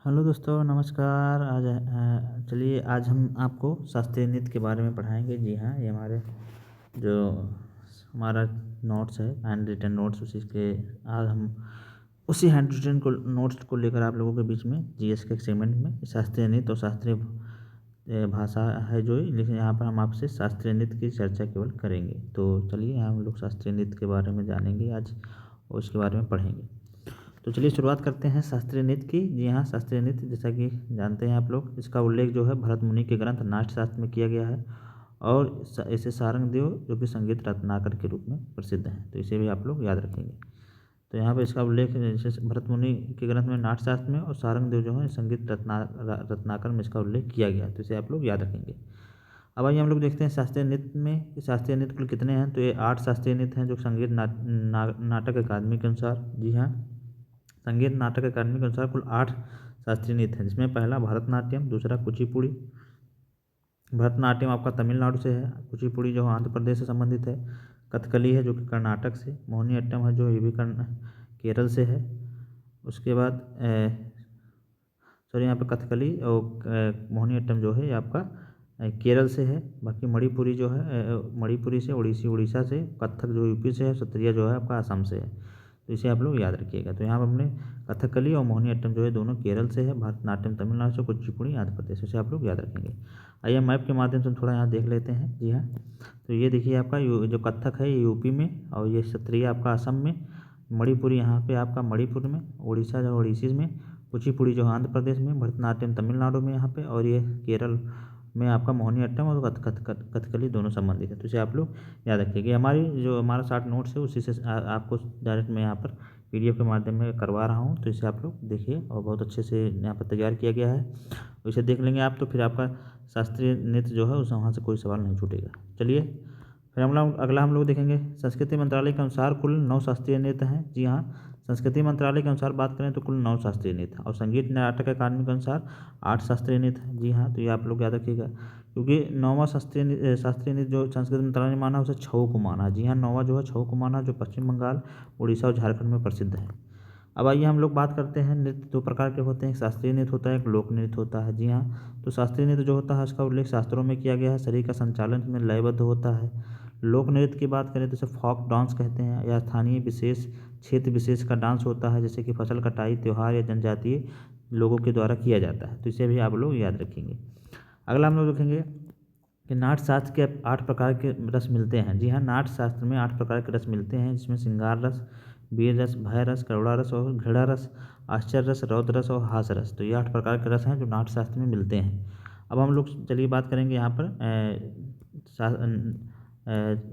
Hello दोस्तों, नमस्कार। चलिए आज हम आपको शास्त्रीय नृत्य के बारे में पढ़ाएंगे। जी हाँ, ये जो हमारा नोट्स है, हैंड रिटन नोट्स, उसी के आज हम उसी हैंड रिटन को नोट्स को लेकर आप लोगों के बीच में जीएस के सेगमेंट में शास्त्रीय नृत्य और शास्त्रीय भाषा है जो, लेकिन यहाँ पर हम आपसे शास्त्रीय नृत्य की चर्चा केवल करेंगे। तो चलिए हम लोग शास्त्रीय नृत्य के बारे में जानेंगे आज और उसके बारे में पढ़ेंगे। तो चलिए शुरुआत करते हैं शास्त्रीय नृत्य की। जी हाँ, शास्त्रीय नृत्य जैसा कि जानते हैं आप लोग, इसका उल्लेख जो है भरत मुनि के ग्रंथ नाट्य शास्त्र में किया गया है और इसे सारंगदेव जो कि संगीत रत्नाकर के रूप में प्रसिद्ध हैं, तो इसे भी आप लोग याद रखेंगे। तो यहाँ पर इसका उल्लेख जैसे भरत मुनि के ग्रंथ में नाट्य शास्त्र में और सारंगदेव जो है संगीत रत्नाकर में इसका उल्लेख किया गया है, तो इसे आप लोग याद रखेंगे। अब आइए हम लोग देखते हैं शास्त्रीय नृत्य में शास्त्रीय नृत्य कुल कितने हैं। तो ये 8 शास्त्रीय नृत्य हैं जो संगीत नाटक अकादमी के अनुसार, जी हाँ, संगीत नाटक अकादमी के अनुसार कुल 8 शास्त्रीय नृत्य हैं, जिसमें पहला भरतनाट्यम, दूसरा कुचिपुड़ी। भरतनाट्यम आपका तमिलनाडु से है, कुचिपुड़ी जो आंध्र प्रदेश से संबंधित है, कथकली है जो कि कर्नाटक से, मोहिनी अट्टम है जो ये भी केरल से है। उसके बाद सॉरी, यहाँ पे कथकली और मोहिनी अट्टम जो है ये आपका केरल से है। बाकी मणिपुरी जो है मणिपुरी से, उड़ीसा से, कथक जो यूपी से है, सत्रिया जो है आपका असम से है, तो इसे आप लोग याद रखिएगा। तो यहाँ पर हमने कथकली और मोहिनी अट्टम जो है दोनों केरल से है, भरतनाट्यम तमिलनाडु से, कुचिपुड़ी आंध्र प्रदेश से, आप लोग याद रखेंगे। आइए मैप के माध्यम से हम थोड़ा यहाँ देख लेते हैं। जी हाँ, तो ये देखिए आपका जो कथक है ये यूपी में, और ये सत्रिया आपका असम में, मणिपुरी यहाँ पे आपका मणिपुर में, उड़ीसा जो उड़ीसी में, कुचिपुड़ी जो आंध्र प्रदेश में, भरतनाट्यम तमिलनाडु में यहाँ पे, और ये केरल में आपका मोहिनी अट्टम और कथकली दोनों संबंधित है, तो इसे आप लोग याद रखिएगा। हमारा शार्ट नोट्स है उसी से आपको डायरेक्ट मैं यहाँ पर पीडीएफ के माध्यम में करवा रहा हूँ, तो इसे आप लोग देखिए और बहुत अच्छे से यहाँ पर तैयार किया गया है। इसे देख लेंगे आप तो फिर आपका शास्त्रीय नृत्य जो है उस वहाँ से कोई सवाल नहीं छूटेगा। चलिए फिर अगला हम लोग देखेंगे संस्कृति मंत्रालय के अनुसार कुल 9 शास्त्रीय नृत्य हैं। जी हाँ, संस्कृति मंत्रालय के अनुसार बात करें तो कुल 9 शास्त्रीय नृत्य हैं, और संगीत नाटक अकादमी के अनुसार 8 शास्त्रीय नृत्य हैं। जी हाँ, तो ये आप लोग याद रखिएगा, क्योंकि 9वां शास्त्रीय नृत्य जो संस्कृति मंत्रालय ने माना उसे छऊ को माना। जी हाँ, 9वां जो है छऊ को माना, जो पश्चिम बंगाल, उड़ीसा और झारखंड में प्रसिद्ध है। अब आइए हम लोग बात करते हैं नृत्य 2 प्रकार के होते हैं, एक शास्त्रीय नृत्य होता है, एक लोक नृत्य होता है। जी हाँ, तो शास्त्रीय नृत्य जो होता है उसका उल्लेख शास्त्रों में किया गया है, शरीर का संचालन में लयबद्ध होता है। लोक नृत्य की बात करें तो इसे फोक डांस कहते हैं, या स्थानीय विशेष क्षेत्र विशेष का डांस होता है, जैसे कि फसल कटाई, त्यौहार या जनजातीय लोगों के द्वारा किया जाता है, तो इसे भी आप लोग याद रखेंगे। अगला हम लोग देखेंगे कि नाट्य शास्त्र के 8 प्रकार के रस मिलते हैं। जी हाँ, नाट्य शास्त्र में 8 प्रकार के रस मिलते हैं, जिसमें श्रृंगार रस, वीर रस, भय रस, करुणा रस और घृणा रस, आश्चर्य रस, रौद्र रस और हास रस। तो ये 8 प्रकार के रस हैं जो नाट्य शास्त्र में मिलते हैं। अब हम लोग चलिए बात करेंगे यहाँ पर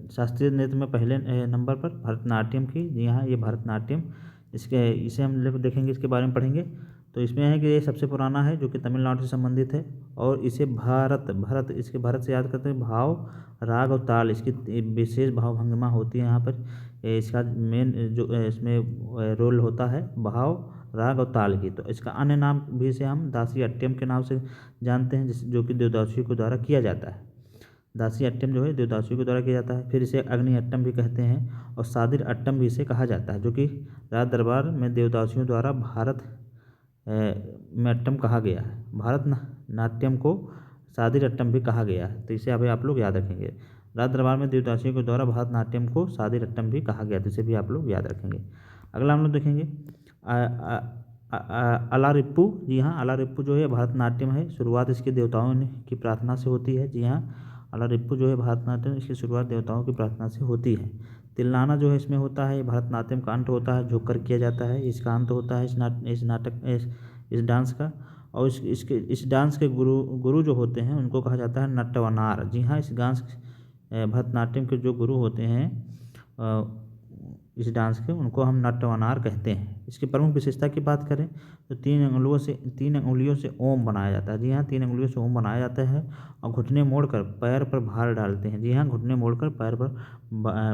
शास्त्रीय नृत्य में पहले नंबर पर भरतनाट्यम की। जी हाँ, ये भरतनाट्यम, इसे हम लोग देखेंगे, इसके बारे में पढ़ेंगे। तो इसमें है कि ये सबसे पुराना है जो कि तमिलनाडु से संबंधित है, और इसे इसके भारत से याद करते हैं। भाव, राग और ताल, इसकी विशेष भाव भंगिमा होती है यहाँ पर। इसका मेन जो इसमें रोल होता है भाव, राग और ताल की। तो इसका अन्य नाम भी इसे हम दासी अट्टम के नाम से जानते हैं, जो कि देवदासियों के द्वारा किया जाता है। दासी अट्टम जो है देवदासियों के द्वारा किया जाता है। फिर इसे अग्नि अट्टम भी कहते हैं, और सादिर अट्टम भी इसे कहा जाता है, जो कि राज दरबार में देवदासियों द्वारा भारत में अट्टम कहा गया है। नाट्यम को सादिर अट्टम भी कहा गया है, तो इसे अभी आप लोग याद रखेंगे। राज दरबार में देवदासियों के द्वारा भरतनाट्यम को सादिर अट्टम भी कहा गया, तो इसे भी आप लोग याद रखेंगे। अगला हम लोग देखेंगे अलारिप्पू। जी हाँ, अलारिप्पू जो है भरतनाट्यम है, शुरुआत इसके देवताओं की प्रार्थना से होती है। जी हाँ, अलारिप्पू जो है भरतनाट्यम, इसकी शुरुआत देवताओं की प्रार्थना से होती है। तिल्लाना जो है इसमें होता है, भरतनाट्यम का अंत होता है, झुककर किया जाता है, इसका अंत होता है इस डांस का। और इस डांस के गुरु जो होते हैं उनको कहा जाता है नट्टवनार। जी हाँ, इस डांस भरतनाट्यम के जो गुरु होते हैं इस डांस के, उनको हम नट्टवनार कहते हैं। इसकी प्रमुख विशेषता की बात करें तो 3 अंगुलियों से ओम बनाया जाता है। जी हाँ, 3 अंगुलियों से ओम बनाया जाता है, और घुटने मोड़कर पैर पर भार डालते हैं। जी हाँ, घुटने मोड़कर पैर पर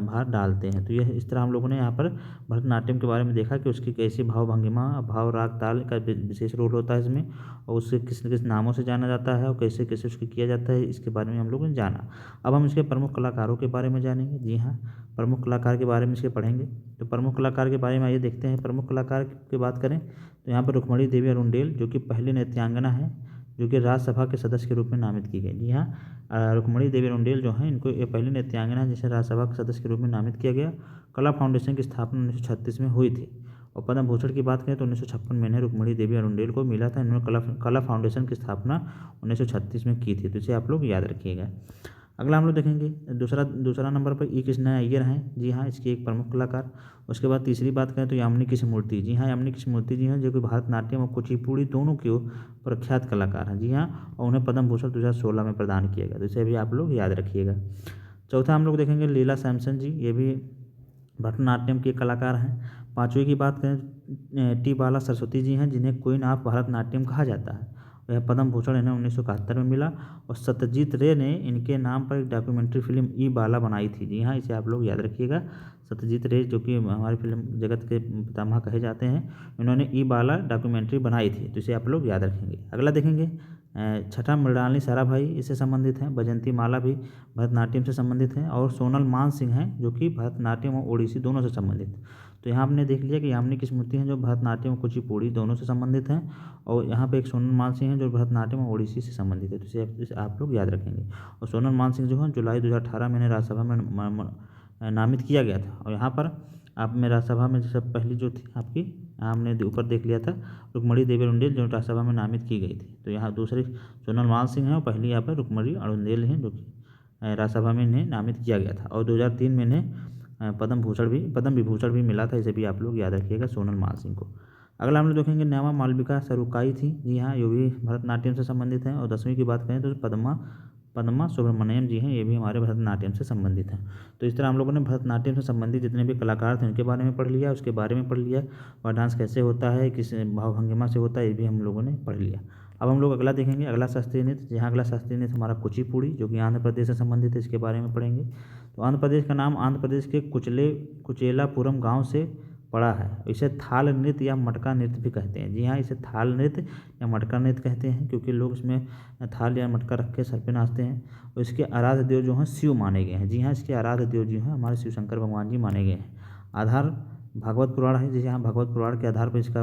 भार डालते हैं। तो यह इस तरह हम लोगों ने यहाँ पर भरतनाट्यम के बारे में देखा कि उसकी कैसी भाव भंगिमा, भाव, राग, ताल का विशेष रोल होता है इसमें, और उससे किस किस नामों से जाना जाता है और कैसे कैसे उसको किया जाता है, इसके बारे में हम लोगों ने जाना। अब हम इसके प्रमुख कलाकारों के बारे में जानेंगे। जी हाँ, प्रमुख कलाकार के बारे में इसके पढ़ेंगे। तो प्रमुख कलाकार के बारे में आइए देखते हैं। प्रमुख कलाकार की बात करें तो यहाँ पर रुक्मणी देवी अरुणडेल जो कि पहली नृत्यांगना है जो कि राज्यसभा के सदस्य के रूप में नामित की गई। जी हाँ, रुक्मणी देवी अरुणडेल जो हैं इनको ये पहली नृत्यांगना है जिसे राज्यसभा के सदस्य के रूप में नामित किया गया। कला फाउंडेशन की स्थापना 1936 में हुई थी। और पद्म भूषण की बात करें तो 1956 में इन्हें रुक्मणी देवी अरुणडेल को मिला था। इन्होंने कला फाउंडेशन की स्थापना 1936 में की थी। तो इसे आप लोग याद रखिएगा। अगला हम लोग देखेंगे दूसरा नंबर पर ई कृष्णा अय्यर हैं। जी हाँ, इसके एक प्रमुख कलाकार। उसके बाद तीसरी बात करें तो यामिनी कृष्णमूर्ति। जी हाँ, यामिनी कृष्णमूर्ति जी हैं जो कि भरतनाट्यम और कुचिपुड़ी दोनों के प्रख्यात कलाकार हैं। जी हाँ, और उन्हें पद्म भूषण 2016 में प्रदान किया गया। तो इसे भी आप लोग याद रखिएगा। चौथा हम लोग देखेंगे लीला सैमसन जी, ये भी भरतनाट्यम के कलाकार हैं। पाँचवीं की बात करें टी बाला सरस्वती जी हैं जिन्हें क्वीन ऑफ भरतनाट्यम कहा जाता है। यह पद्म भूषण इन्हें 1971 में मिला। और सत्यजीत रे ने इनके नाम पर एक डॉक्यूमेंट्री फिल्म ई बाला बनाई थी। जी हाँ, इसे आप लोग याद रखिएगा। सत्यजीत रे जो कि हमारी फिल्म जगत के पितामह कहे जाते हैं, इन्होंने ई बाला डॉक्यूमेंट्री बनाई थी। तो इसे आप लोग याद रखेंगे। अगला देखेंगे छठा मृणालिनी साराभाई इससे संबंधित हैं। बैजंती माला भी भरतनाट्यम से संबंधित हैं। और सोनल मान सिंह हैं जो कि भरतनाट्यम और ओडिसी दोनों से संबंधित। तो यहाँ आपने देख लिया कि यामिनी कृष्णमूर्ति हैं जो भरतनाट्यम और कुचिपुड़ी दोनों से संबंधित हैं। और यहाँ पे एक सोनल मान सिंह हैं जो भरतनाट्यम और ओडिसी से संबंधित है। तो इसे आप लोग याद रखेंगे। और सोनल मान सिंह जो है जुलाई 2018 में इन्हें राज्यसभा में नामित किया गया था। और यहाँ पर आप में राज्यसभा में जैसे पहली जो थी आपकी हमने ऊपर देख लिया था रुक्मणी देवी अरुणडेल जो राज्यसभा में नामित की गई थी। तो यहाँ दूसरी सोनल मान सिंह हैं और पहली यहाँ पर रुक्मणी अरुणडेल हैं जो कि राज्यसभा में इन्हें नामित किया गया था। और 2003 में इन्हें पद्म विभूषण भी मिला था। इसे भी आप लोग याद रखिएगा सोनल मान सिंह को। अगला हम लोग देखेंगे न्यामा मालविका सरुकाई थी। जी हाँ, ये भी भरतनाट्यम से संबंधित हैं। और 10वीं की बात करें तो पद्मा सुब्रमण्यम जी हैं, ये भी हमारे भरतनाट्यम से संबंधित हैं। तो इस तरह हम लोगों ने भरतनाट्यम से संबंधित जितने भी कलाकार थे उनके बारे में पढ़ लिया, उसके बारे में पढ़ लिया, और डांस कैसे होता है, किस भाव भंगिमा से होता है, ये भी हम लोगों ने पढ़ लिया। अब हम लोग अगला देखेंगे अगला शास्त्रीय नृत्य। जहाँ अगला शास्त्रीय नृत्य हमारा कुचिपुड़ी जो कि आंध्र प्रदेश से संबंधित है, इसके बारे में पढ़ेंगे। तो आंध्र प्रदेश का नाम आंध्र प्रदेश के कुचेलापुरम गाँव से पड़ा है। इसे थाल नृत्य या मटका नृत्य भी कहते हैं। जी हाँ, इसे थाल नृत्य या मटका नृत्य कहते हैं क्योंकि लोग इसमें थाल या मटका रख के सर पे नाचते हैं। और इसके आराध्य देव जो हैं शिव माने गए हैं। जी हाँ, इसके आराध्य देव जो हैं हमारे शिव शंकर भगवान जी माने गए हैं। आधार भागवत पुराण है। जी हाँ, भागवत पुराण के आधार पर इसका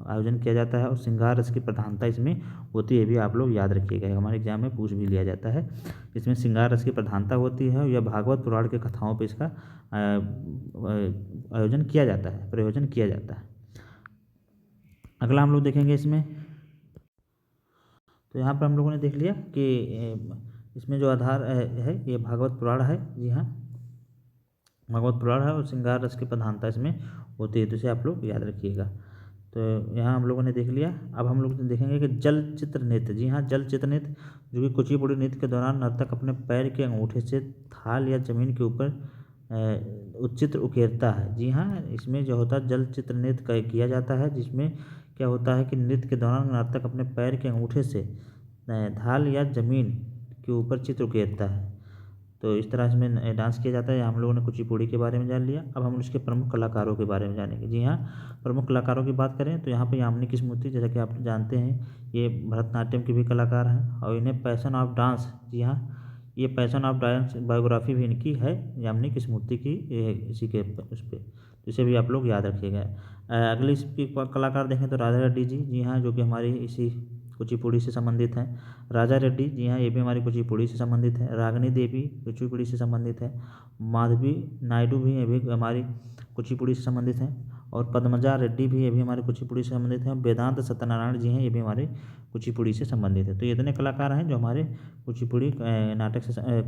आयोजन किया जाता है। और श्रृंगार रस की प्रधानता इसमें होती है, भी आप लोग याद रखिएगा। हमारे एग्जाम में पूछ भी लिया जाता है। इसमें श्रृंगार रस की प्रधानता होती है और यह भागवत पुराण के कथाओं पर इसका आयोजन किया जाता है, प्रयोजन किया जाता है। अगला हम लोग देखेंगे इसमें। तो यहाँ पर हम लोगों ने देख लिया कि इसमें जो आधार है ये भागवत पुराण है। जी हाँ, भागवत पुराण है और श्रृंगार रस की प्रधानता इसमें होती है। तो इसे आप लोग याद रखिएगा। तो यहाँ हम लोगों ने देख लिया। अब हम लोग देखेंगे कि जल चित्र नृत्य। जी हाँ, जल चित्र नृत्य जो कि कुचिपुड़ी नृत्य के दौरान नर्तक अपने पैर के अंगूठे से थाल या जमीन के ऊपर चित्र उकेरता है। जी हाँ, इसमें जो होता है जल चित्र नृत्य किया जाता है, जिसमें क्या होता है कि नृत्य के दौरान नर्तक अपने पैर के अंगूठे से थाल या जमीन के ऊपर चित्र उकेरता है। तो इस तरह इसमें डांस किया जाता है। हम लोगों ने कुचिपुड़ी के बारे में जान लिया। अब हम इसके प्रमुख कलाकारों के बारे में जानेंगे। जी हाँ, प्रमुख कलाकारों की बात करें तो यहाँ पर यामिनी कृष्णमूर्ति जैसा कि आप जानते हैं ये भरतनाट्यम के भी कलाकार हैं। और इन्हें पैशन ऑफ डांस, जी हाँ, ये पैशन ऑफ डांस बायोग्राफी भी इनकी है यामिनी कृष्णमूर्ति की, इसी के उस पर। तो इसे भी आप लोग याद रखिएगा। अगले इसकी कलाकार देखें तो राजा रेड्डी जी। जी हाँ, जो कि हमारी इसी कुचिपुड़ी से संबंधित हैं। राजा रेड्डी, जी हाँ, ये भी हमारी कुचिपुड़ी से संबंधित है। रागिनी देवी कुचिपुड़ी से संबंधित है। माधवी नायडू भी ये भी हमारी कुचिपुड़ी से संबंधित हैं। और पद्मजा रेड्डी भी ये भी हमारे कुचिपुड़ी से संबंधित हैं। वेदांत सत्यनारायण जी हैं, ये भी हमारे कुचिपुड़ी से संबंधित है। तो ये इतने कलाकार हैं जो हमारे कुचिपुड़ी नाटक से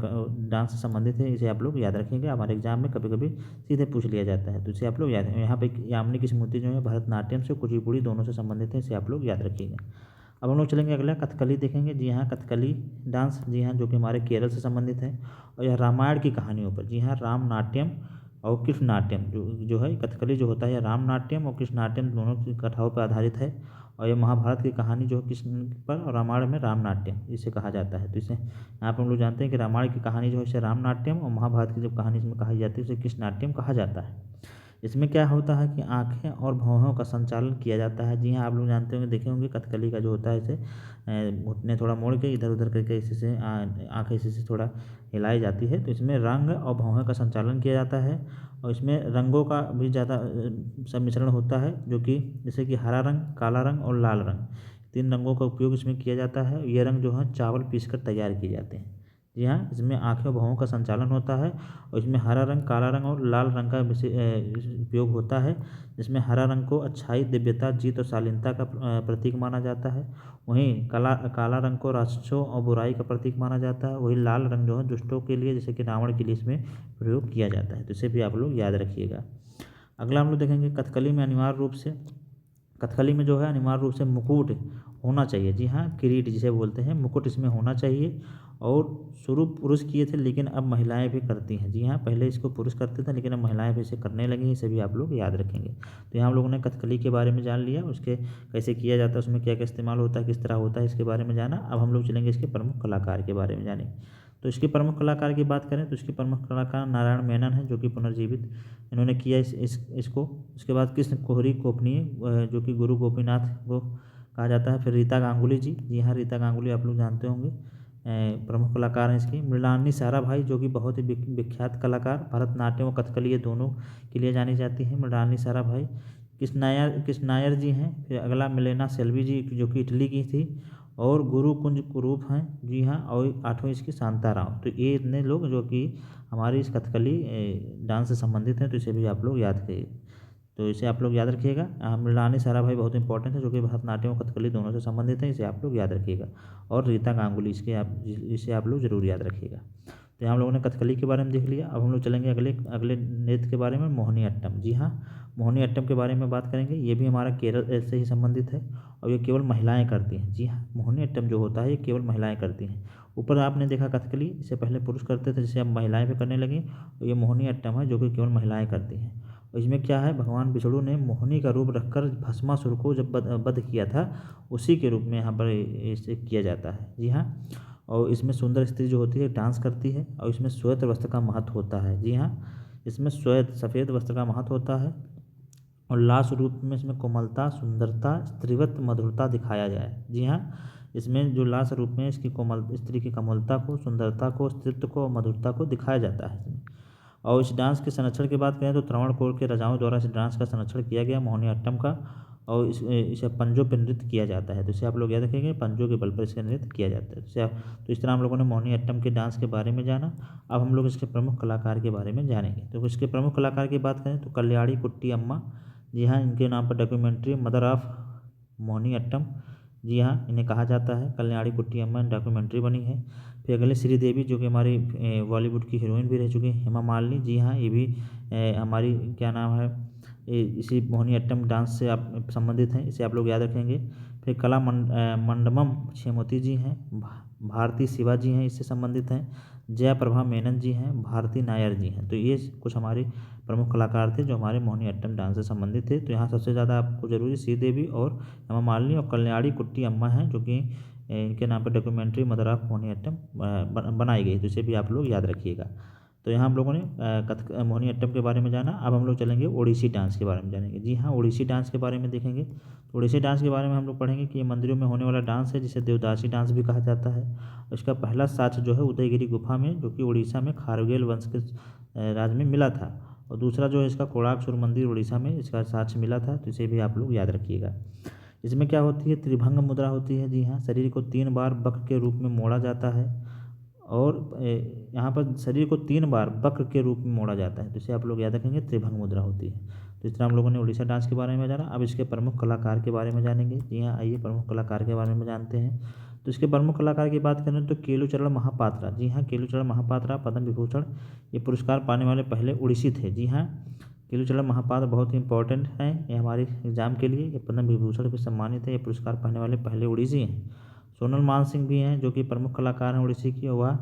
डांस से संबंधित है। इसे आप लोग याद रखेंगे। हमारे एग्जाम में कभी कभी सीधे पूछ लिया जाता है, तो इसे आप लोग याद रखेंगे। यहाँ पे यामिनी कृष्णमूर्ति जो है भरतनाट्यम से कुचिपुड़ी दोनों से संबंधित है, इसे आप लोग याद रखिएगा। अब हम लोग चलेंगे अगला कथकली देखेंगे। जी हाँ, कथकली डांस, जी हाँ, जो कि हमारे केरल से संबंधित है। और यह रामायण की कहानियों पर, जी हाँ, राम नाट्यम और कृष्ण नाट्यम जो है कथकली जो होता है राम नाट्यम और कृष्ण नाट्यम दोनों की कथाओं पर आधारित है। और ये महाभारत की कहानी जो है कृष्ण पर, और रामायण में राम नाट्यम इसे कहा जाता है। तो इसे यहाँ पर हम लोग जानते हैं कि रामायण की कहानी जो है इसे राम नाट्यम और महाभारत की जो कहानी इसमें कही जाती है उसे कृष्ण नाट्यम कहा जाता है। इसमें क्या होता है कि आँखें और भौहों का संचालन किया जाता है। जी हाँ, आप लोग जानते होंगे, देखे होंगे कथकली का जो होता है, इसे घुटने थोड़ा मोड़ के इधर-उधर करके इसी से आँखें इसी से थोड़ा हिलाई जाती है। तो इसमें रंग और भौहें का संचालन किया जाता है और इसमें रंगों का भी ज़्यादा सम्मिश्रण होता है, जो कि जैसे कि हरा रंग, काला रंग और लाल रंग, 3 रंगों का उपयोग इसमें किया जाता है। ये रंग जो है चावल पीसकर तैयार किए जाते हैं। जी हाँ, इसमें आँखें और भौहों का संचालन होता है और इसमें हरा रंग, काला रंग और लाल रंग का उपयोग होता है। जिसमें हरा रंग को अच्छाई, दिव्यता, जीत और शालीनता का प्रतीक माना जाता है। वहीं काला रंग को राक्षसों और बुराई का प्रतीक माना जाता है। वहीं लाल रंग जो है दुष्टों के लिए, जैसे कि रावण के लिए इसमें प्रयोग किया जाता है। तो इसे भी आप लोग याद रखिएगा। अगला हम लोग देखेंगे कथकली में अनिवार्य रूप से, कथकली में जो है अनिवार्य रूप से मुकुट होना चाहिए। जी हाँ, किरीट जिसे बोलते हैं, मुकुट इसमें होना चाहिए। और शुरू पुरुष किए थे, लेकिन अब महिलाएं भी करती हैं। जी हाँ, पहले इसको पुरुष करते थे, लेकिन अब महिलाएं भी इसे करने लगी हैं। इसे भी आप लोग याद रखेंगे। तो यहाँ हम लोगों ने कथकली के बारे में जान लिया, उसके कैसे किया जाता है, उसमें क्या क्या इस्तेमाल होता है, किस तरह होता है, इसके बारे में जाना। अब हम लोग चलेंगे इसके प्रमुख कलाकार के बारे में जानेंगे। तो इसके प्रमुख कलाकार की बात करें तो इसके प्रमुख कलाकार नारायण मेनन है, जो कि पुनर्जीवित इन्होंने किया इसको। उसके बाद कृष्ण कोहरी कोपनीय, जो कि गुरु गोपीनाथ को कहा जाता है। फिर रीता गांगुली जी, जी हाँ, रीता गांगुली आप लोग जानते होंगे, प्रमुख कलाकार हैं इसकी। मृणालिनी साराभाई, जो कि बहुत ही विख्यात कलाकार, भरतनाट्यम और कथकली ये दोनों के लिए जानी जाती हैं मृणालिनी साराभाई। कृष्ण नायर जी हैं। फिर अगला मिलेना सेल्वी जी, जो कि इटली की थी। और गुरु कुंज कुरूप हैं। जी हाँ, और 8वीं इसकी शांताराम। तो ये इतने लोग जो कि हमारी इस कथकली डांस से संबंधित हैं। तो इसे भी आप लोग याद करिए। तो इसे आप लोग याद रखिएगा। मृणालिनी साराभाई बहुत इंपॉर्टेंट है, जो कि भरतनाट्यम और कथकली दोनों से संबंधित है। इसे आप लोग याद रखिएगा। और रीता गांगुली, इसे आप लोग जरूर याद रखिएगा। तो यहाँ हम लोगों ने कथकली के बारे में देख लिया। अब हम लोग चलेंगे अगले अगले नृत्य के बारे में, मोहिनी अट्टम। जी हाँ, मोहिनी अट्टम के बारे में बात करेंगे। ये भी हमारा केरल से ही संबंधित है और ये केवल महिलाएं करती हैं। जी हाँ, मोहिनी अट्टम जो होता है ये केवल महिलाएं करती हैं। ऊपर आपने देखा कथकली, इससे पहले पुरुष करते थे, जिसे अब महिलाएं भी करने लगी। और ये मोहिनी अट्टम है, जो कि केवल महिलाएं करती हैं। और इसमें क्या है, भगवान विष्णु ने मोहिनी का रूप रखकर भस्मासुर को जब वध किया था, उसी के रूप में यहाँ पर इसे किया जाता है। जी हाँ, और इसमें सुंदर स्त्री जो होती है डांस करती है और इसमें श्वेत वस्त्र का महत्व होता है। जी हाँ, इसमें सफ़ेद वस्त्र का महत्व होता है और लाश रूप में इसमें कोमलता, सुंदरता, स्त्रीवत मधुरता दिखाया जाए। जी हाँ, इसमें जो लाश रूप में इसकी स्त्री की कोमलता को, सुंदरता को, स्त्रीत्व को और मधुरता को दिखाया जाता है इसमें। और इस डांस के संरक्षण की बात करें तो त्रावणकोर के राजाओं द्वारा इस डांस का संरक्षण किया गया, मोहिनी अट्टम का। और इसे पंजों पर नृत्य किया जाता है। तो इसे आप लोग याद रखेंगे, पंजों के बल पर इसका नृत्य किया जाता है। तो इस तरह हम लोगों ने मोहिनी अट्टम के डांस के बारे में जाना। अब हम लोग इसके प्रमुख कलाकार के बारे में जानेंगे। तो इसके प्रमुख कलाकार की बात करें तो कल्याणी कुट्टी अम्मा। जी हाँ, इनके नाम पर documentary mother of Mohini Attam, जी हाँ, इन्हें कहा जाता है। कल्याणी कुट्टी अम्मा डॉक्यूमेंट्री बनी है। फिर अगले श्रीदेवी, जो कि हमारी बॉलीवुड की हीरोइन भी रह चुकी हैं। हेमा मालिनी, जी हाँ, ये भी हमारी क्या नाम है, इसी मोहिनी अट्टम डांस से आप संबंधित हैं। इसे आप लोग याद रखेंगे। फिर मंडमम क्षेमवती जी हैं। भारती शिवा जी हैं, इससे संबंधित हैं। जया प्रभा मेनन जी हैं। भारती नायर जी हैं। तो ये कुछ हमारे प्रमुख कलाकार थे जो हमारे मोहिनी अट्टम डांस से संबंधित थे। तो यहाँ सबसे ज़्यादा आपको जरूरी श्रीदेवी और हेमा मालिनी और कल्याणी कुट्टी अम्मा हैं, जो कि इनके नाम पर documentary mother of Mohini Attam बनाई गई। तो इसे भी आप लोग याद रखिएगा। तो यहाँ हम लोगों ने मोहिनी अट्टम के बारे में जाना। अब हम लोग चलेंगे ओडिसी डांस के बारे में जानेंगे। जी हाँ, ओडिसी डांस के बारे में देखेंगे। तो ओडिसी डांस के बारे में हम लोग पढ़ेंगे कि ये मंदिरों में होने वाला डांस है, जिसे देवदासी डांस भी कहा जाता है। इसका पहला साक्ष्य जो है उदयगिरी गुफा में, जो कि उड़ीसा में खारवेल वंश के राज में मिला था। और दूसरा जो है इसका कोणार्क सूर्य मंदिर उड़ीसा में इसका साक्ष्य मिला था। तो इसे भी आप लोग याद रखिएगा। इसमें क्या होती है, त्रिभंग मुद्रा होती है। जी हाँ, शरीर को 3 बार वक्र के रूप में मोड़ा जाता है और यहाँ पर शरीर को 3 बार वक्र के रूप में मोड़ा जाता है। तो इसे आप लोग याद रखेंगे, त्रिभंग मुद्रा होती है। तो इस तरह हम लोगों ने उड़ीसा डांस के बारे में जाना। अब इसके प्रमुख कलाकार के बारे में जानेंगे। जी हाँ, आइए प्रमुख कलाकार के बारे में जानते हैं। तो इसके प्रमुख कलाकार की बात करें तो केलुचरण महापात्रा। जी हाँ, केलुचरण महापात्रा पद्म विभूषण ये पुरस्कार पाने वाले पहले उड़ीसी थे। जी हाँ, केलुचरण महापात्र बहुत ही इंपॉर्टेंट हैं, ये हमारे एग्जाम के लिए। ये पद्म विभूषण भी सम्मानित है। ये पुरस्कार पाने वाले पहले उड़ीसी हैं। सोनल मान सिंह भी हैं, जो कि प्रमुख कलाकार हैं उड़ीसी की। वह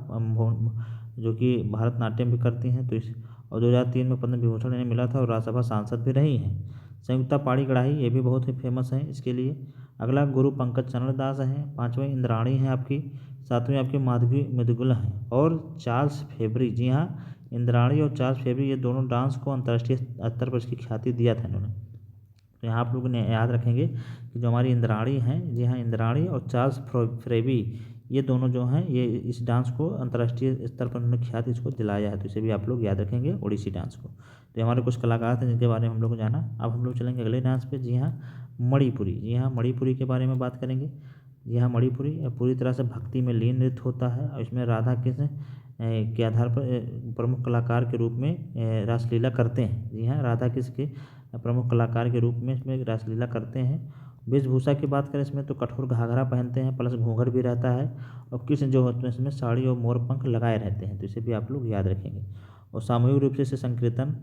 जो कि भरतनाट्यम भी करती हैं। तो इस और 2003 में पद्म विभूषण इन्हें मिला था और राज्यसभा सांसद भी रही हैं। संयुक्ता पाड़ी कढ़ाई ये भी बहुत ही फेमस हैं इसके लिए। अगला गुरु पंकज चरण दास हैं। 5वें इंद्राणी हैं आपकी। 7वें आपके माधवी मुदगल हैं। और चार्ल्स फेबरी, जी हाँ, इंद्राणी और चार्ल्स फेबरी ये दोनों डांस को अंतर्राष्ट्रीय स्तर पर इसकी ख्याति दिया था इन्होंने। तो यहाँ आप लोग ने याद रखेंगे कि जो हमारी इंद्राणी हैं, जी हाँ, इंद्राणी और चार्ल्स फ्रेबी ये दोनों जो हैं ये इस डांस को अंतर्राष्ट्रीय स्तर पर उन्होंने ख्याति इसको दिलाया है। तो इसे भी आप लोग याद रखेंगे ओडिसी डांस को। तो हमारे कुछ कलाकार थे जिनके बारे में हम लोग को जाना। अब हम लोग चलेंगे अगले डांस पे, जी हाँ, मणिपुरी। जी हाँ, मणिपुरी के बारे में बात करेंगे। जी हाँ, मणिपुरी पूरी तरह से भक्ति में लीन नृत्य होता है और इसमें राधा कृष्ण के आधार पर प्रमुख कलाकार के रूप में रासलीला करते हैं। जी हाँ, राधा कृष्ण के प्रमुख कलाकार के रूप में इसमें रासलीला करते हैं। वेशभूषा की बात करें इसमें तो कठोर घाघरा पहनते हैं, प्लस घूंघट भी रहता है, और कृष्ण जो होते हैं इसमें साड़ी और मोर पंख लगाए रहते हैं। तो इसे भी आप लोग याद रखेंगे। और सामूहिक रूप से इसे संकीर्तन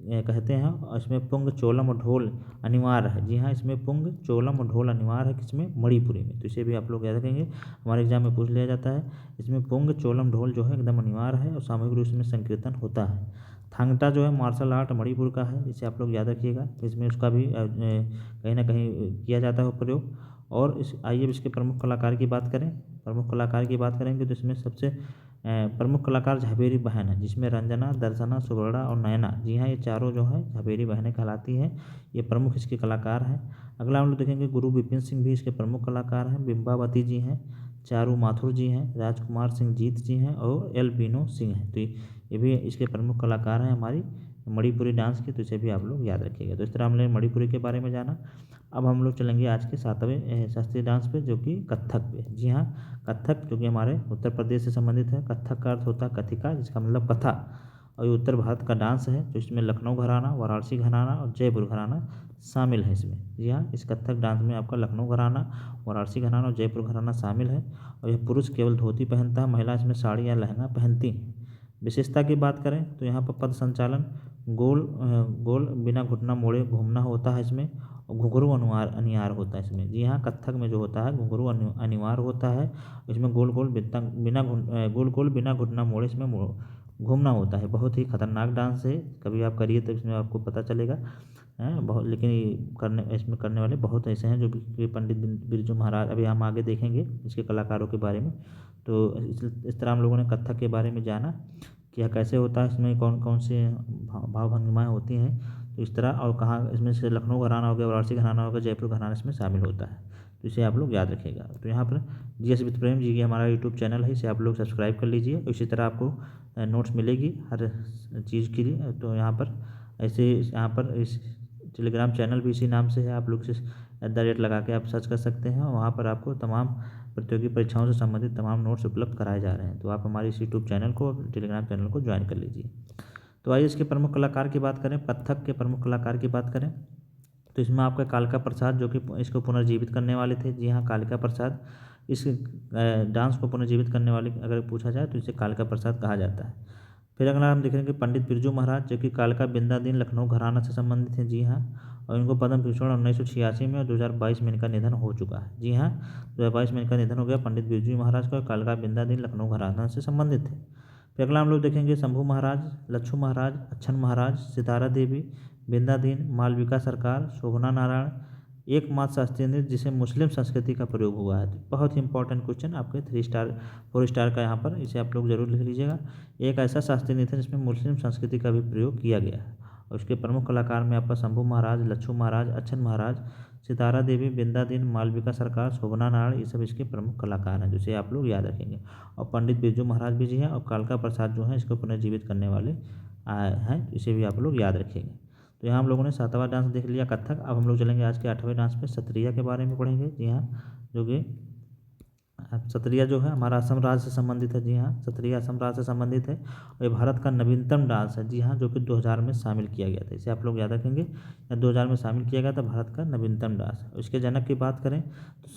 कहते हैं और इसमें पुंग, चोलम और ढोल अनिवार्य है। जी हाँ, इसमें पुंग, चोलम और ढोल अनिवार्य है किसमें, मणिपुरी में। तो इसे भी आप लोग याद रखेंगे, हमारे एग्जाम में पूछ लिया जाता है। इसमें पुंग, चोलम, ढोल जो है एकदम अनिवार्य है और सामूहिक रूप से संकीर्तन होता है। थांगटा जो है मार्शल आर्ट मणिपुर का है, इसे आप लोग याद रखिएगा। इसमें उसका भी कहीं ना कहीं किया जाता है प्रयोग। और आइए इसके प्रमुख कलाकार की बात करें। प्रमुख कलाकार की बात करेंगे तो इसमें सबसे प्रमुख कलाकार झावेरी बहन है, जिसमें रंजना, दर्शना, सुवर्णा और नयना, जी हाँ, ये चारों जो है झावेरी बहनें कहलाती हैं। ये प्रमुख इसके कलाकार हैं। अगला हम लोग देखेंगे गुरु विपिन सिंह भी इसके प्रमुख कलाकार हैं। बिंबावती जी हैं, चारू माथुर जी हैं, राजकुमार सिंह जीत जी हैं और एल बीनो सिंह हैं। तो ये भी इसके प्रमुख कलाकार हैं हमारी मणिपुरी डांस के। तो इसे भी आप लोग याद रखिएगा। तो इस तरह हमने मणिपुरी के बारे में जाना। अब हम लोग चलेंगे आज के 7वें शास्त्रीय डांस पे, जो कि कथक पे। जी हाँ, कथक जो कि हमारे उत्तर प्रदेश से संबंधित है। कथक का अर्थ होता है कथिका, जिसका मतलब कथा, और ये उत्तर भारत का डांस है। तो इसमें लखनऊ घराना, वाराणसी घराना और जयपुर घराना शामिल है इसमें। जी हाँ, इस कथक डांस में आपका लखनऊ घराना, वाराणसी घराना और जयपुर घराना शामिल है। और यह पुरुष केवल धोती पहनता है, महिला इसमें साड़ी या लहंगा पहनती हैं। विशेषता की बात करें तो यहाँ पर पद संचालन गोल बिना घुटना मोड़े घूमना होता है इसमें, और घुंघरू अनिवार्य होता है इसमें। जी हाँ, कथक में जो होता है घुंघरू अनिवार्य होता है। इसमें गोल गोल बिना घुटना मोड़े इसमें घूमना होता है। बहुत ही खतरनाक डांस है, कभी आप करिए तो इसमें आपको पता चलेगा। बहुत, लेकिन इसमें करने वाले बहुत ऐसे हैं, जो कि पंडित बिरजू महाराज। अभी हम आगे देखेंगे इसके कलाकारों के बारे में। तो इस तरह हम लोगों ने कथक के बारे में जाना कि यह कैसे होता है, इसमें कौन कौन से भाव भंगिमाएँ होती हैं। तो इस तरह, और कहाँ इसमें से लखनऊ घराना हो गया, वाराणसी घराना हो गया, जयपुर घराना इसमें शामिल होता है। तो इसे आप लोग याद रखिएगा। तो यहाँ पर GS विद प्रेम जी की हमारा यूट्यूब चैनल है, इसे आप लोग सब्सक्राइब कर लीजिए। इसी तरह आपको नोट्स मिलेगी हर चीज़ के लिए। तो यहाँ पर इस टेलीग्राम चैनल भी इसी नाम से है, आप लोग से @ लगा के आप सर्च कर सकते हैं। और वहाँ पर आपको तमाम प्रतियोगी परीक्षाओं से संबंधित तमाम नोट्स उपलब्ध कराए जा रहे हैं। तो आप हमारे इस यूट्यूब चैनल को, टेलीग्राम चैनल को ज्वाइन कर लीजिए। तो आइए इसके प्रमुख कलाकार की बात करें। कथक के प्रमुख कलाकार की बात करें तो इसमें आपका कालिका प्रसाद, जो कि इसको पुनर्जीवित करने वाले थे। जी हाँ, कालिका प्रसाद इस डांस को पुनर्जीवित करने वाले अगर पूछा जाए तो इसे कालिका प्रसाद कहा जाता है। फिर अगला हम देखेंगे पंडित बिरजू महाराज, जो कि कालिका बिंदादीन लखनऊ घराना से संबंधित हैं। जी हाँ, और इनको पद्म भूषण 1986 में और 2022 में इनका निधन हो चुका है। जी हाँ, 2022 में इनका निधन हो गया पंडित बिरजू महाराज का, कालिका बिंदादीन लखनऊ घराना से संबंधित थे। फिर अगला हम लोग देखेंगे शंभू महाराज, लच्छू महाराज, अच्छन महाराज, सितारा देवी, बिंदादीन, मालविका सरकार, शोभना नारायण। एकमात्र शास्त्रीय नृत्य जिसे मुस्लिम संस्कृति का प्रयोग हुआ है। बहुत ही इंपॉर्टेंट क्वेश्चन आपके 3 स्टार 4 स्टार का यहाँ पर, इसे आप लोग जरूर लिख लीजिएगा। एक ऐसा शास्त्रीय नृत्य है जिसमें मुस्लिम संस्कृति का भी प्रयोग किया गया है। और उसके प्रमुख कलाकार में आपका शंभू महाराज, लच्छू महाराज, अच्छन महाराज, सितारा देवी, बिंदादीन, मालविका सरकार, शोभना नारायण, ये सब इसके प्रमुख कलाकार हैं, जिसे आप लोग याद रखेंगे। और पंडित बिरजू महाराज भी जी हैं, और कालिका प्रसाद जो है इसको पुनर्जीवित करने वाले हैं, इसे भी आप लोग याद रखेंगे। तो यहाँ हम लोगों ने 7वां डांस देख लिया कथक। अब हम लोग चलेंगे आज के 8वें डांस पे, सत्रिया के बारे में पढ़ेंगे। जी हाँ, जो कि सत्रिया जो है हमारा असम राज्य से संबंधित है। जी हाँ, सत्रिया असम राज्य से संबंधित है और ये भारत का नवीनतम डांस है। जी हाँ, जो कि 2000 में शामिल किया गया था, इसे आप लोग याद रखेंगे। 2000 में शामिल किया गया था, भारत का नवीनतम डांस है। इसके जनक की बात करें तो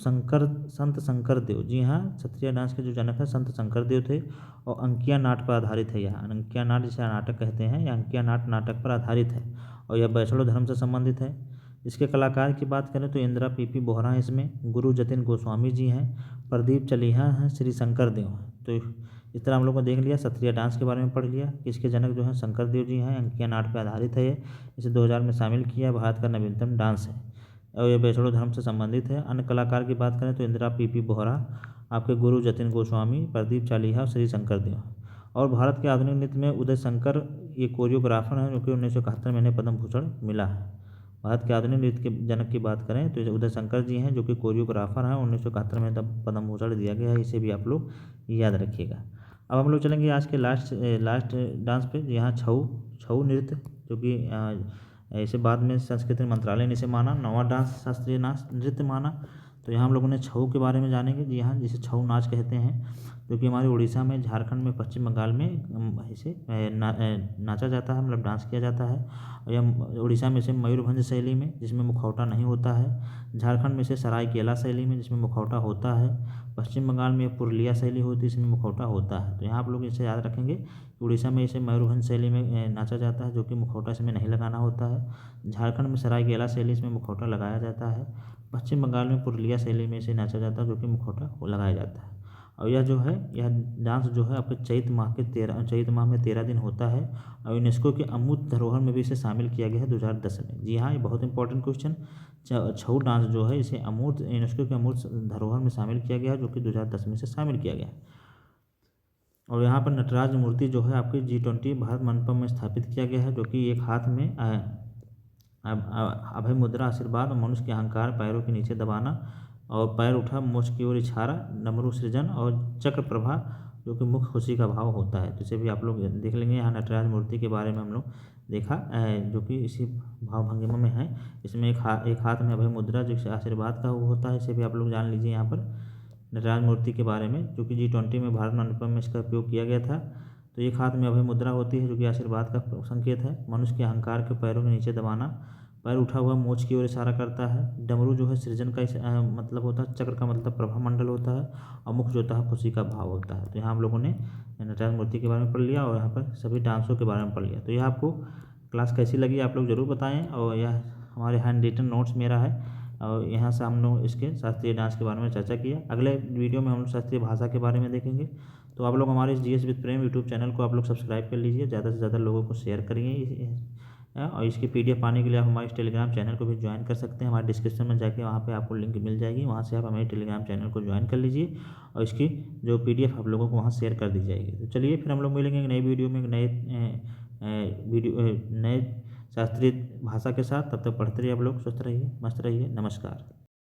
संत शंकर देव। जी हाँ, सत्रिया डांस के जो जनक है संत शंकर देव थे, और अंकिया नाट पर आधारित है। यहाँ अंकिया नाट जिसे नाटक कहते हैं, या अंकिया नाटक पर आधारित है, और यह वैष्णव धर्म से संबंधित है। इसके कलाकार की बात करें तो इंदिरा पीपी बोहरा हैं इसमें, गुरु जतिन गोस्वामी जी हैं, प्रदीप चलिहा हैं, श्री शंकर देव हैं। तो इस तरह हम लोग को देख लिया, सत्रिया डांस के बारे में पढ़ लिया कि इसके जनक जो हैं शंकर देव जी हैं, अंकिया नाट पर आधारित है। इसे 2000 में शामिल किया, भारत का नवीनतम डांस है और यह वैष्णव धर्म से संबंधित है। अन्य कलाकार की बात करें तो इंदिरा पीपी बोहरा, आपके गुरु जतिन गोस्वामी, प्रदीप चालिहा और श्री शंकर देव। और भारत के आधुनिक नृत्य में उदय शंकर ये कोरियोग्राफर हैं, जो कि 1971 में इन्हें पद्म भूषण मिला है। भारत के आधुनिक नृत्य के जनक की बात करें तो उदय शंकर जी हैं, जो कि कोरियोग्राफर हैं। 1971 में तब पद्म भूषण दिया गया है, इसे भी आप लोग याद रखिएगा। अब हम लोग चलेंगे आज के लास्ट डांस पे। यहाँ छऊ नृत्य, जो कि इसे बाद में संस्कृति मंत्रालय ने इसे माना नवा डांस शास्त्रीय नाच नृत्य माना। तो यहाँ हम लोगों ने छऊ के बारे में जानेंगे। जी हाँ, जिसे छऊ नाच कहते हैं, जो कि हमारे उड़ीसा में, झारखंड में, पश्चिम बंगाल में इसे नाचा जाता है, मतलब डांस किया जाता है। और यह उड़ीसा में इसे मयूरभंज शैली में, जिसमें मुखौटा नहीं होता है। झारखंड में इसे सरायकेला शैली में, जिसमें मुखौटा होता है। पश्चिम बंगाल में पुरुलिया शैली होती है, इसमें मुखौटा होता है। तो यहाँ आप लोग इसे याद रखेंगे। उड़ीसा में इसे मयूरभंज शैली में नाचा जाता है, जो कि मुखौटा इसमें नहीं लगाना होता है। झारखंड में सरायकेला शैली, इसमें मुखौटा लगाया जाता है। पश्चिम बंगाल में पुरुलिया शैली में इसे नाचा जाता है, जो कि मुखौटा लगाया जाता है। और यह जो है, यह डांस जो है आपके चैत माह में 13 दिन होता है। और यूनेस्को के अमूर्त धरोहर में भी इसे शामिल किया गया है 2010 में। जी हाँ, ये बहुत इंपॉर्टेंट क्वेश्चन। छऊ डांस जो है, इसे यूनेस्को के अमूर्त धरोहर में शामिल किया गया है, जो कि 2010 में से शामिल किया गया है। और यहाँ पर नटराज मूर्ति जो है आपकी G20 भारत मंडपम में स्थापित किया गया है, जो कि एक हाथ में अभय मुद्रा आशीर्वाद और मनुष्य के अहंकार, पैरों के नीचे दबाना और पैर उठा मोक्ष की ओर इशारा, डमरू सृजन और चक्र प्रभा, जो कि मुख्य खुशी का भाव होता है। तो इसे भी आप लोग देख लेंगे। यहाँ नटराज मूर्ति के बारे में हम लोग देखा, जो कि इसी भाव भंगिमा में है। इसमें एक हाथ में अभय मुद्रा, जो आशीर्वाद का वो होता है, इसे भी आप लोग जान लीजिए। यहाँ पर नटराज मूर्ति के बारे में, जो कि G20 में भारत मंडपम में इसका उपयोग किया गया था। तो एक हाथ में अभय मुद्रा होती है, जो कि आशीर्वाद का संकेत है। मनुष्य के अहंकार के पैरों के नीचे दबाना, पैर उठा हुआ मोक्ष की ओर इशारा करता है। डमरू जो है सृजन का मतलब होता है। चक्र का मतलब प्रभामंडल होता है। और मुख जो होता है खुशी का भाव होता है। तो यहाँ हम लोगों ने नटराज मूर्ति के बारे में पढ़ लिया और यहाँ पर सभी डांसों के बारे में पढ़ लिया। तो यह आपको क्लास कैसी लगी आप लोग ज़रूर बताएँ। और यह हमारे हैंड रिटन नोट्स मेरा है, और यहाँ से हम लोग इसके शास्त्रीय डांस के बारे में चर्चा किया। अगले वीडियो में हम लोग शास्त्रीय भाषा के बारे में देखेंगे। तो आप लोग हमारे इस GS with Prem YouTube channel को आप लोग सब्सक्राइब कर लीजिए, ज़्यादा से ज़्यादा लोगों को शेयर करिए। और इसकी PDF पाने के लिए आप हमारे इस टेलीग्राम चैनल को भी ज्वाइन कर सकते हैं। हमारे डिस्क्रिप्शन में जाके वहाँ पे आपको लिंक मिल जाएगी, वहाँ से आप हमारे टेलीग्राम चैनल को ज्वाइन कर लीजिए और इसकी जो PDF आप लोगों को वहाँ शेयर कर दी जाएगी। तो चलिए फिर हम लोग मिलेंगे एक नई वीडियो में, नए शास्त्रीय भाषा के साथ। तब तक पढ़ते रहिए आप लोग, स्वस्थ रहिए, मस्त रहिए, नमस्कार।